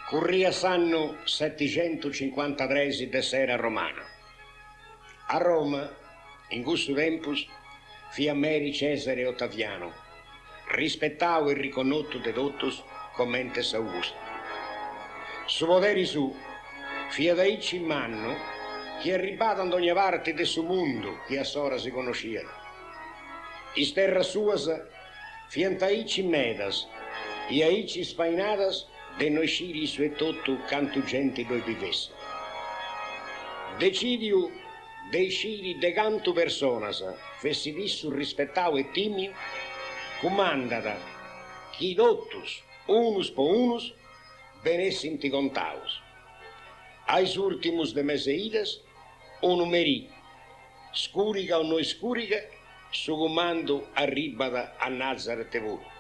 Curria s'anno 753 de sera romana. A Roma, in questo tempus, fia Meri Cesare Ottaviano, rispettavo e riconosciuto de totus commentes Augusto. Su poderi su, fia da icci in manno, che è arrivato ad ogni parte de su mondo che a sora si conosciano. Is terra suas, fianta icci medas, e a icci spainadas, de noi sciri su e tutto canto gente doi vivesse. Decidiu dei sciri de canto personas, fessi dissu rispettau e timio, comandata chi dottus, unus po unus, benessinti contaus. Ais ultimus de meseidas, unu merì, scurica o noi scurica, su comando arribada a Nazareth voi.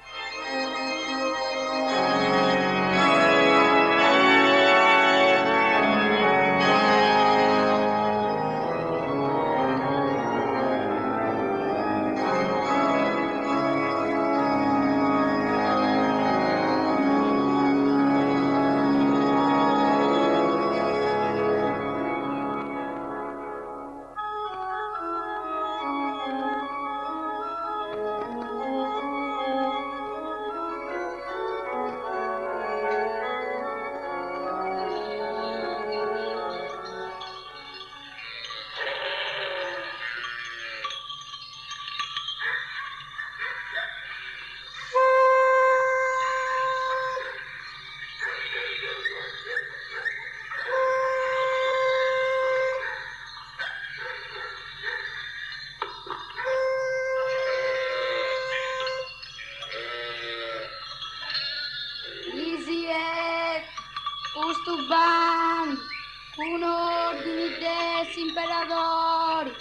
Un ordine des imperatori,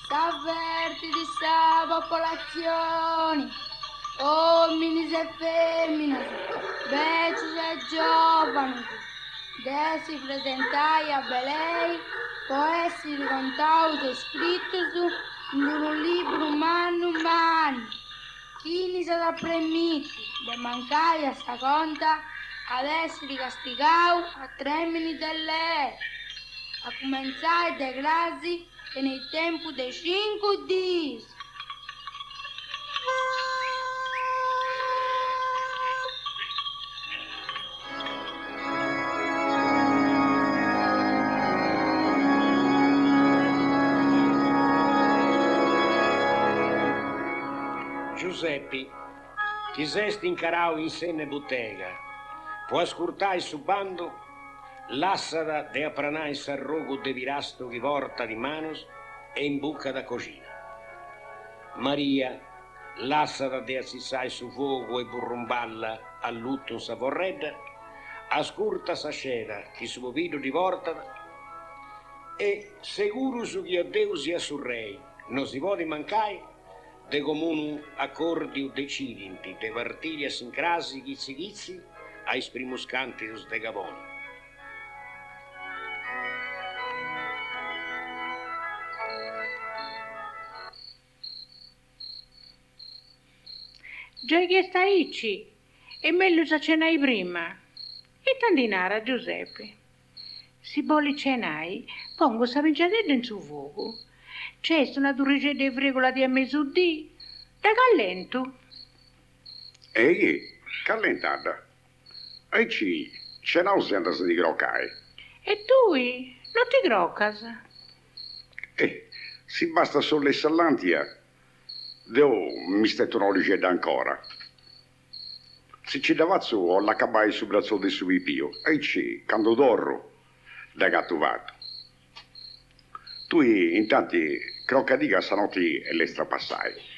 s'avverti di sa popolazione, uomini e femmine, vecchi e giovani, desi presentai a belei, può essere contato e scritto in un libro umano. Chi ne sarà premiti, de mancare a sta conta, ad essere castigato a termini delle, a cominciare dai gradi e nel tempo dei 5 giorni. Giuseppe, ti sesti incarau in senne bottega, può ascoltare su bando l'assada de apranai sarrogo de virasto che porta di manos e in bucca da cucina. Maria, l'assada de assissai su fuoco e burrumballa a lutto savorredda, ascolta sa scena che su popido di porta e sicuro su che Dio sia su rei, non si può mancare de comunu accordi o decidenti, de partiti a sincrasi chizzi ai primus cantius de Gavoni. Già che sta ici, e meglio sa cenai prima. E tandinara Giuseppe. Si bolli cenai, pongo sa mangiadella in su fuoco. C'è una duricetta di frigola di a mezzodì, da callento. Ehi, callentata. E c'è nausea se di groccai. E tu, non ti groccas? Si basta solo l'essallantia. Devo mi stetto una ricetta ancora. Se ci davazzo ho la cabai sul braccio del suo pipio. E quando dorro, da gatto vado. Tu intanto croccadica stanotte e le strapassai.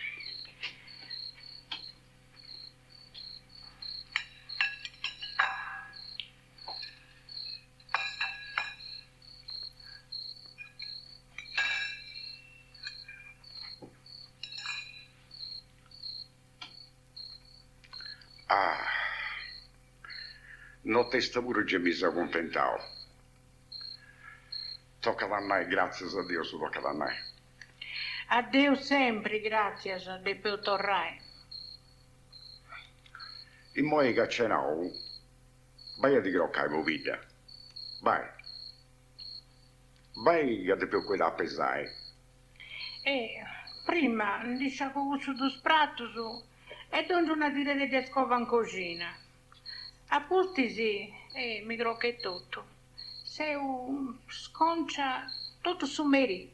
Non te sta pure che mi sono contentato. Tocca da noi, grazie a Dio, su tocca da noi. A Dio sempre, grazie, de più torrai. In modo che cenavo, Vai a di groccare, vita. Vai. Vai a di più quella a pesare. Prima dice che su due spratto su e donde una dire di scova in cucina. A posti sì, mi grocche tutto. Se un sconcia tutto su meri.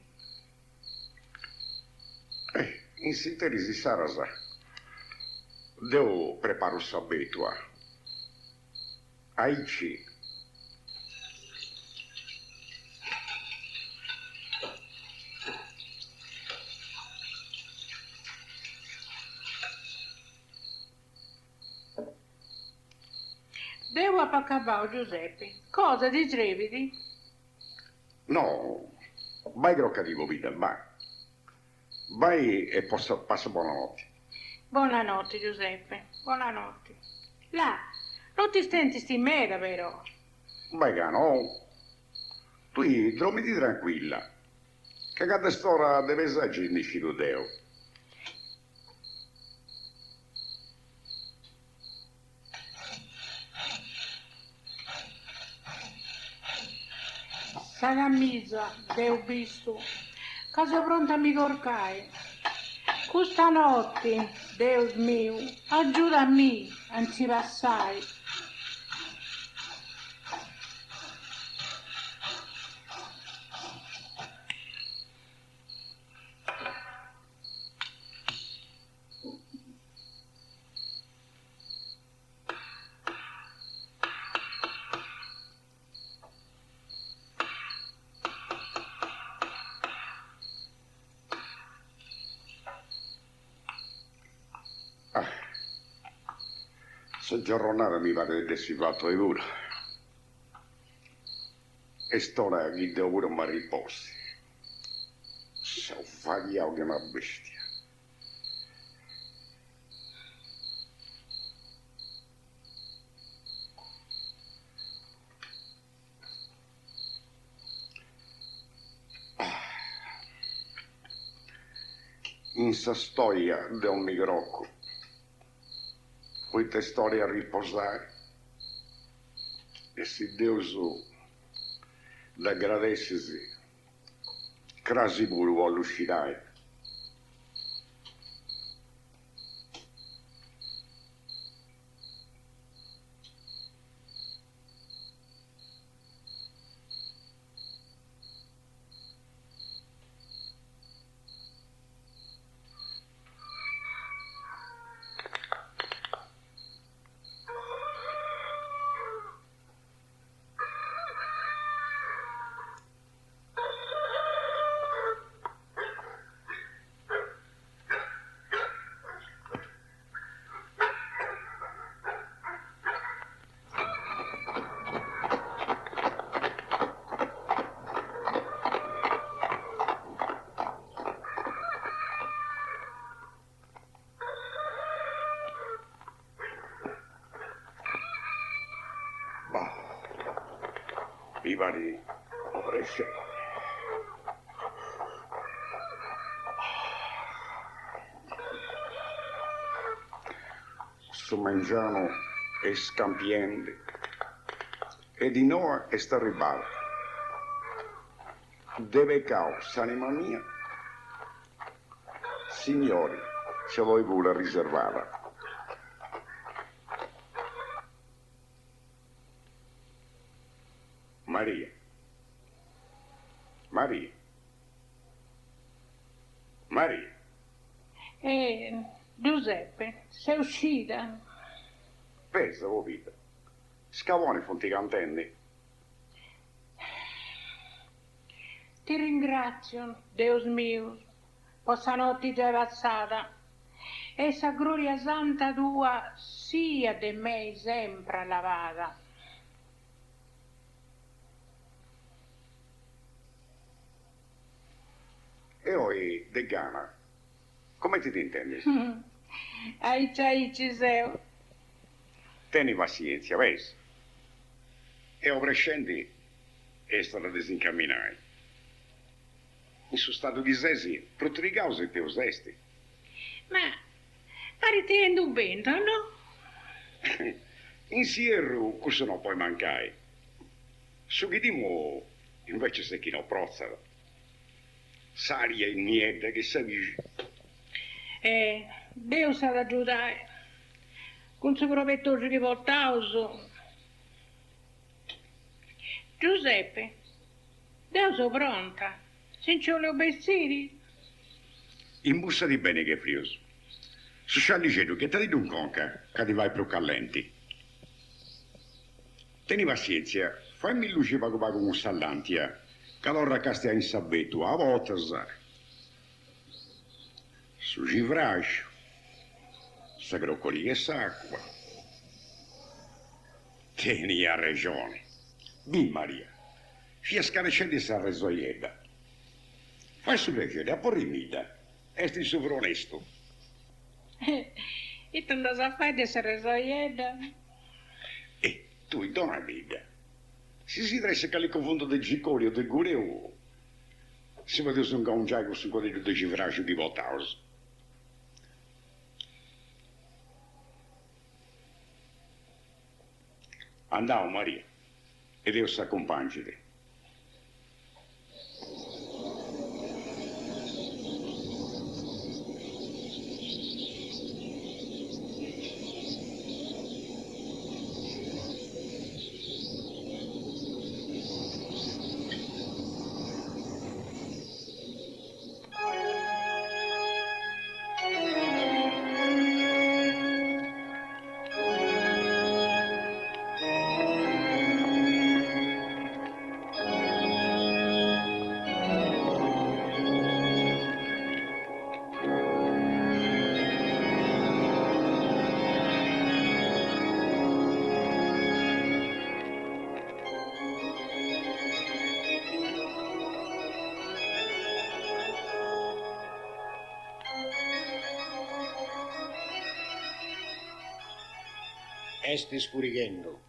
In sintesi, Sarasa, devo preparare un sabetua. Aici. Devo appaccabao, Giuseppe. Cosa di trevidi? No, vai groccativo, vita, vai. Vai e passa buonanotte. Buonanotte, Giuseppe. Buonanotte. Là, non ti stenti sti mera, vero? Vai, cano. Tu dormiti tranquilla. Che cada storia deve esagere in uscito Deo. Sa camisa, Deo visto. Casa pronta mi corcai. Questa notte, Deus mio, aiutami, anzi passai. Se giornata mi pare di essere fatto di pure. E storia che devo pure mi riposi. Se ho fagliato che una bestia. In sta storia del microcco. Questa storia a riposare e se Dio l'agradessi, crasi pure vuole uscire. Mi pare presce. Sto mangiando è scampiente e di noi è sta ribale. Deve causa anima mia. Signori, ce l'ho pure riservata. Maria. Maria. Maria. Giuseppe, sei uscita? Pensa, oh vita. Scavone fonti cantenni. Ti ringrazio, Deus mio, questa notte già è passata. E sa gloria santa tua sia de me sempre lavata. E oi, de Ghana, come ti intendi? Ai Ciseo. Tieni pazienza, vedi? E o prescendi e sto da disincamminare. In suo stato di sesi, per tre cause te usesti. Ma parete indubbiendo, no? Insieme, questo non puoi mancare. Su che dimo, invece, se chi non prozza. Saria e niente che si dice. Dio sa aiutare. Con suo provettoso rivoltato. Giuseppe, Dio sono pronta. Senza le obbessiri. In bussa di bene che frios. Se c'è dicendo che ti un conca, che ti vai più callenti. Tieni pazienza, fammi luce pago con sallantia, che allora castia in sabetto, a volte sai. Su givrascio, se groccoli e s'acqua. Tieni a ragione. Di Maria, fia scarecendo sa resoieda. Fai su leggere, a porrimida, esti sovra onesto. E tu non sa fare di essere soieda? E tu, donna vida, si dressa che le confondo del gicoli o del gureo. Se vede un gongiago su quello del givrascio di Voltaus. Andiamo, Maria, e Dio s'accompagnate. Esti scurighendo.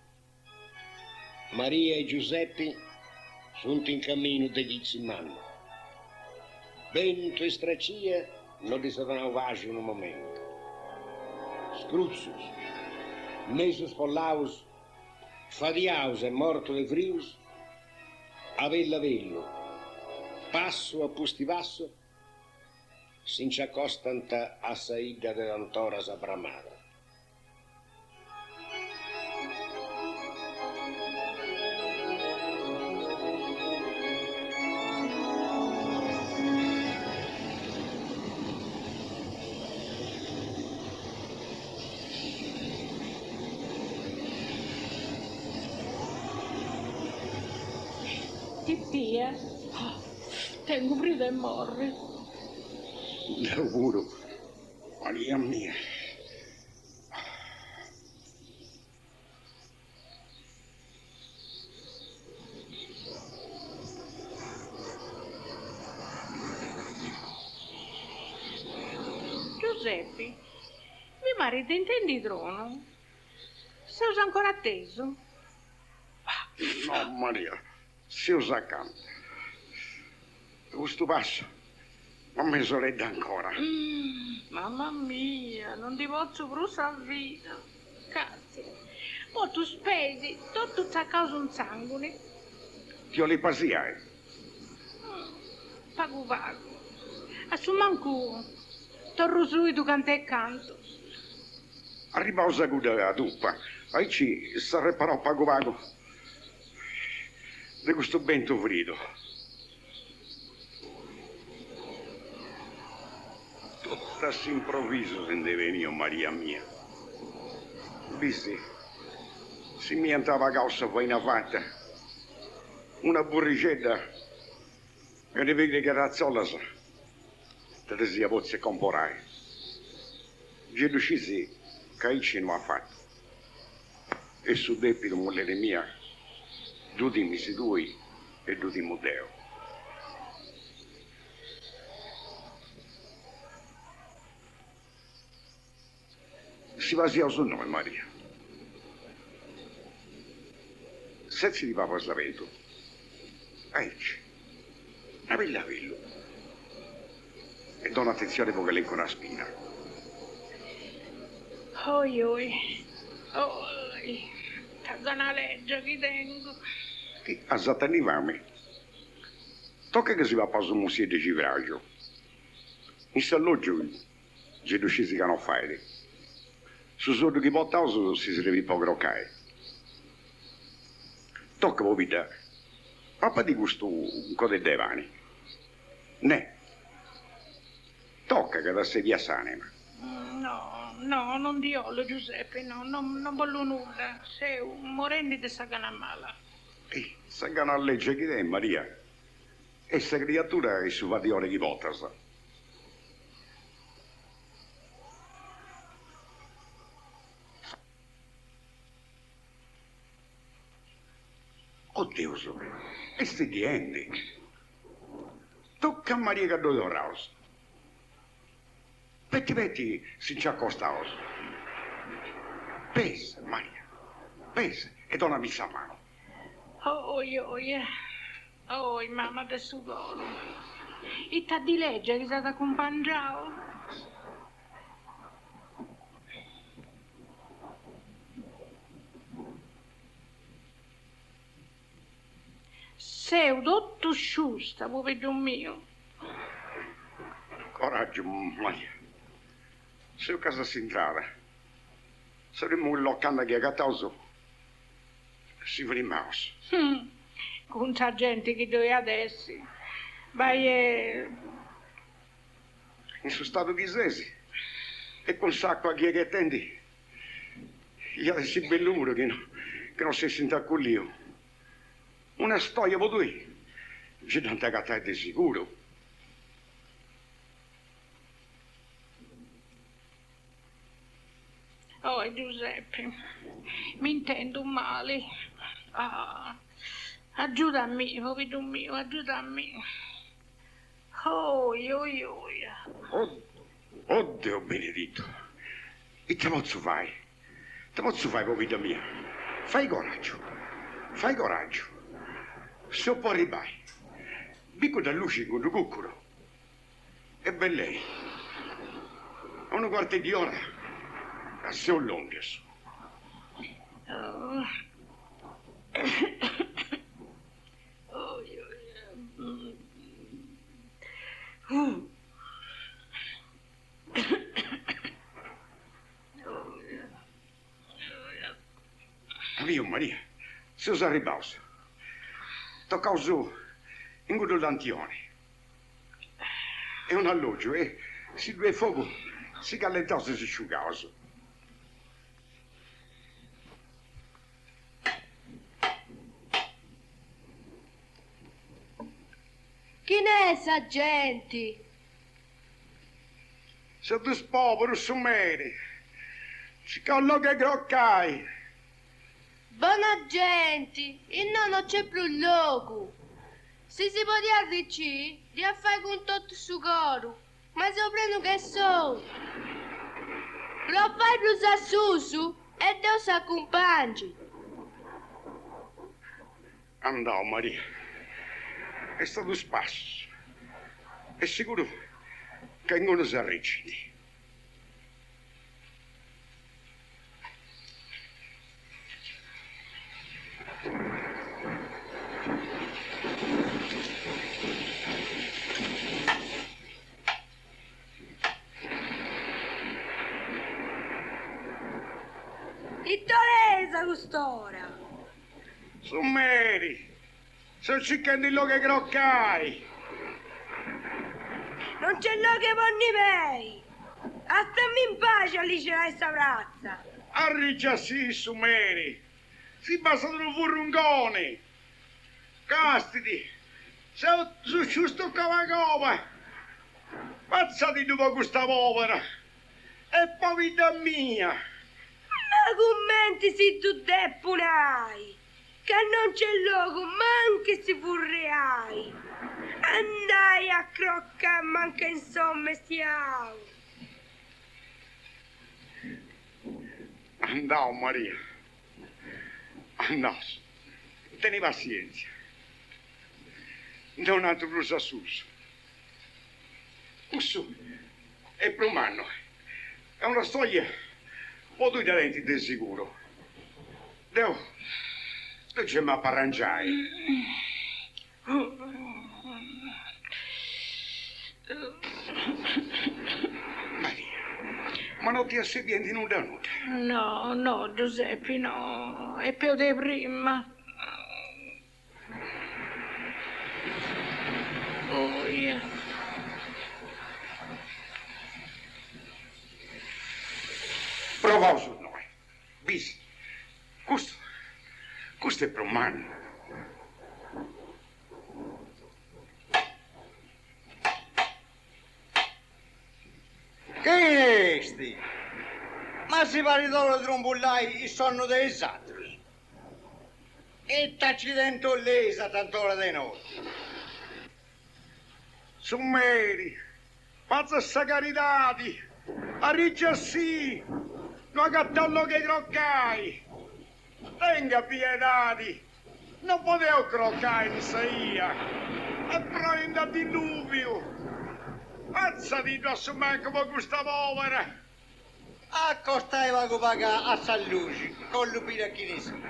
Maria e Giuseppe sono in cammino degli Zimmanno. Vento e stracia non li saranno vasi un momento. Scruzzus, mesus pollaus, fadiaus e morto de frius, avella vello, passo a pustivasso, si accostanta a saida dell'antora sabramada. Titia, tengo freddo e morre. Auguro, Maria mia. Giuseppe, mi marito intendi trono? Sei ancora atteso? No, Maria, se usa accanto. Questo passo, ma mi sorella ancora. Mamma mia, non ti posso bruciare la vita. Cazzo. Poi tu spesi tutto a causa un sangue. Ti ho le pasiai. Pago. A su manco, torro subito canto e canto. Arriva a guida a duppa. Aí ci sarà pago vago. Di questo vento frido. Tutto all'improvviso se ne veniva, Maria mia. Visti, si mi andava a causa poi in fatta. Una burricetta che ne vede che razzola sa. Te ne sia pozze comporare. Io decisi che ci non ha fatto. E su debito mollere mia, due dimmi si due e due dimmi Deo. Si va sia su noi, Maria. Senza di papa slavento. Ecco, a villa villo. E do un'attenzione perché leggo una spina. Oi. Ai, una legge che tengo. E a zatanivame. Tocca che si va a passo un siete di civraggio. In salloggio ci riuscisi a non fare. Su soldo che portavo si sarebbe un po' groccare. Tocca voi vita. Papà di gusto un po' di devani. Ne. Tocca che da sedia sanema. No, non diolo Giuseppe, no, non voglio nulla. Sei un morendo di sagana mala. Sagana a legge che è Maria. Essa creatura è su vadione che vota, sa. Oddio, e sti dienti. Tocca a Maria che dove raus. Petti, si ci accosta. Pesa, Maria. Pesa, e donna mi sa mano. Oh, mamma del sudore. E t'ha di legge che state accompagnando? Sei tutto sciusta, povero mio. Coraggio, Maria. Se casa si entrava, saremmo un locanda che ha gattato. Si va in mouse. Con c'è gente che dove adesso. Vai In suo stato ghisesi. E con sacco a chi è che attendi. Gli ha si bell'umore che non si sente con l'io. Una storia per due. C'è tanta gatta di sicuro. Oh, Giuseppe, mi intendo male. Aiutami, povero mio, aiutami. Oddio benedetto. E te posso fare? Te posso fare, povera mia? Fai coraggio. Fai coraggio. Se poi ribai. Bico da luce con un cuccolo. E ben lei. A una quarta di ora. A se un longhes. Io Maria, se usa ribausa. Tocca su in quello lantione. È un alloggio e si due fuoco si callentava e si asciugava. Chi ne è, sergenti? Se tu povero sumeri, si colloca groccai. Buona gente, il nonno c'è più loco. Se si può arricci, di a fare con tutto su coro, ma se prendo che so. Lo fai più sassusu e Dio si accompagni. Andò Maria, è stato spasso. È sicuro che non si arriccidi. E Toresa quest'ora? Summeri, sono cercando il che groccai. Non c'è lo che vonni mei. Astammi in pace Alice questa razza. Arriccia sì, Summeri. Si basta di un furrungone. Castiti, sei su giusto cavagova. Pazzati dopo questa povera. E poi vita mia. Ma commenti se tu deppunai. Che non c'è logo, ma anche se vorrei. Andai a croccare, manca insomma stiamo. Andò Maria. Andò. Tieni pazienza. Non altro più sassuso. Questo è per un anno. È una storia un po' due talenti di sicuro. Deu c'è ma parrangiai. Maria, ma non ti assedienti nuda nuda? No, no, Giuseppe, no. È più di prima. Oh, yeah. Provavo su noi. Bis. Questo è per un man. Che è sti? Ma si pare d'oro trombullai il sonno dei satri. E t'accidento lesa tant'ora dei notti. Summeri, pazza sta caritati, arriccia sì, no cattallo che croccai. Tenga piedadi, non potevo croccare in saia, e prendo a diluvio. Pazza di dosso me come questa povera. Accostava che paga a San Luci, con lupina chinesese.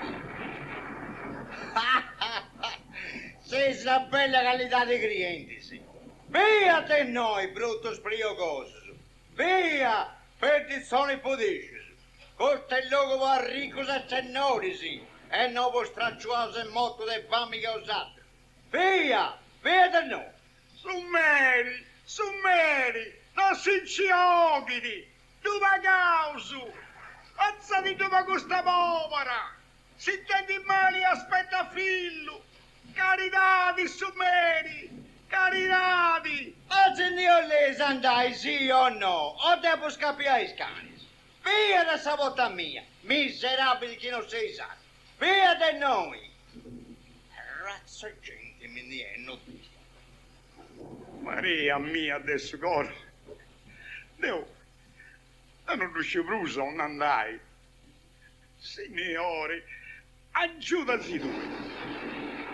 Sei una bella qualità di clienti, sì. Via te noi, brutto spriocoso. Via, perdizione podici. Questo è il luogo per ricco accennori, sì. E non può stracciuarsi in motto dei fammi che usate. Via, via te noi. Summeri, non si ci occhiti, tu va causu. Pazza di tu ma questa povera. Si intendi male aspetta figlio. Caritati, summeri, caritati. Oggi io le andai, sì o no, o devo scappiare i cani. Via da sta botta mia, miserabili che non sei santo. Via da noi. Razza gente, mi ne è notizia. Maria mia adesso coro. Io non riuscivo più a non andare. Signore, aiutaci tu.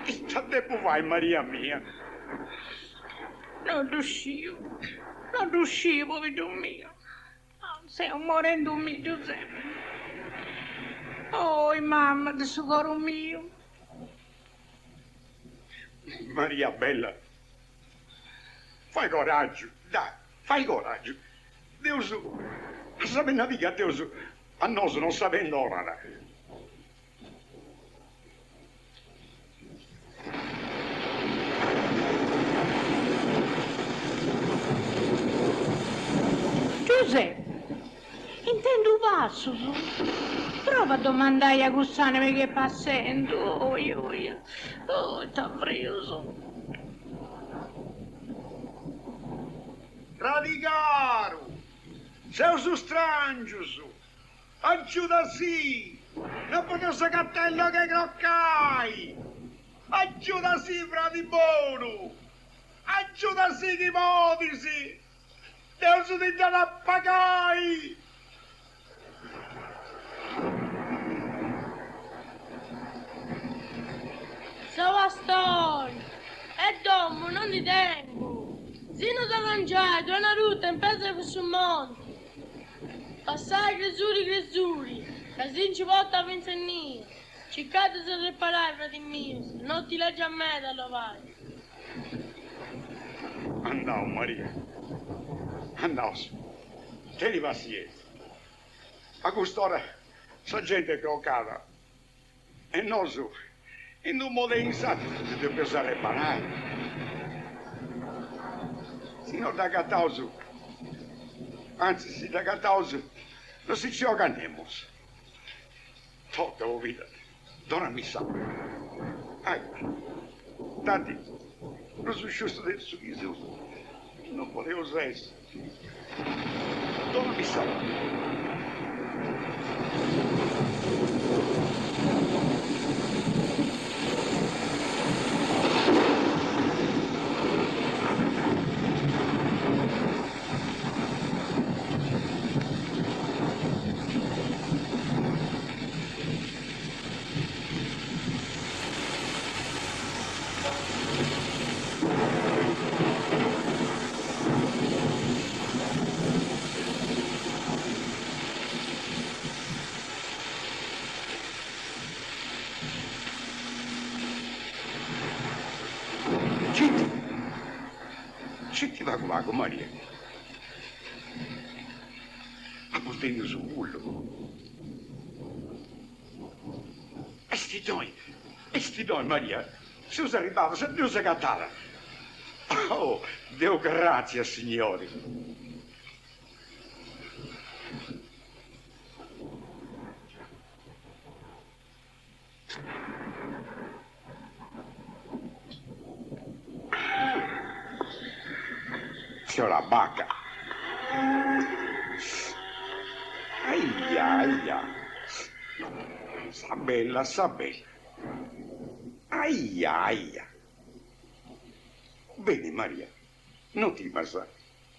Che sta tempo fai, Maria mia? Non riuscivo, figlio mio. Stiamo morendo mio, Giuseppe. Oh, mamma del suo coro mio. Maria bella, fai coraggio, dai, fai coraggio. Dio su, sape navigare, Dio su, a noi non sapendo ora. Giuseppe, intendo un passo su. Prova a domandare a Gustane che passando. Oh, t'ha preso. Radicaro, sei su strangio su, aiutasi, non potevo cattello che croccai, aiutasi, frati buono, aiutasi che modisi, devo su di già da pagai. Savastoi, e domo, non di tempo. Zino da mangiare, una ruta in pezzo sul monte. Passai cresuri, che si ci porta a vincere. Cercate di riparare, frati miei, non ti leggi a me da lavare. Andavo, Maria, andavo su, tieni pazienza. A quest'ora, sa gente è croccata, e non su. E non modo insato di pensare banale. Se non da cattauso, anzi, se da cattauso, non si ci organiamo. Tutta la vita, donna mi sa. Tanti, non sono giusto del suo viso, non potevo essere. Donna mi sa. Senti vago, Maria. A portare su bullo. E sti noi, Maria. Se us arrivava, se Dio si cattava. Oh, Dio grazie, signori. C'è la bacca. Aia. Sa bella. Aia. Bene, Maria, non ti passa,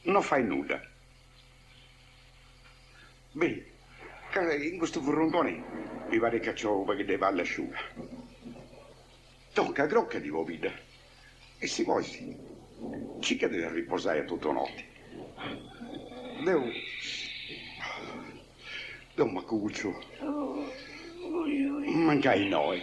non fai nulla. Bene, in questo frontone mi pare che c'ho perché deve all'asciuga. Tocca grocca di vita. E se vuoi, ci che deve riposare tutta notte. Devo macuccio. Mancai noi.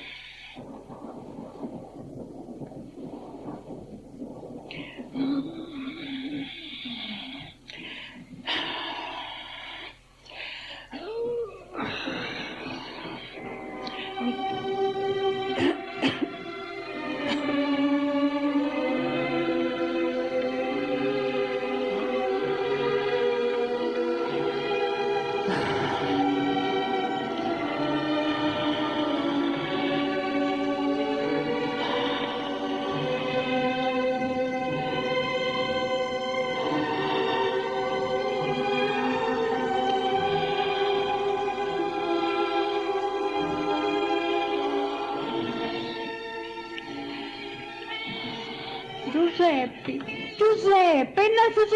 Giuseppe, è nato su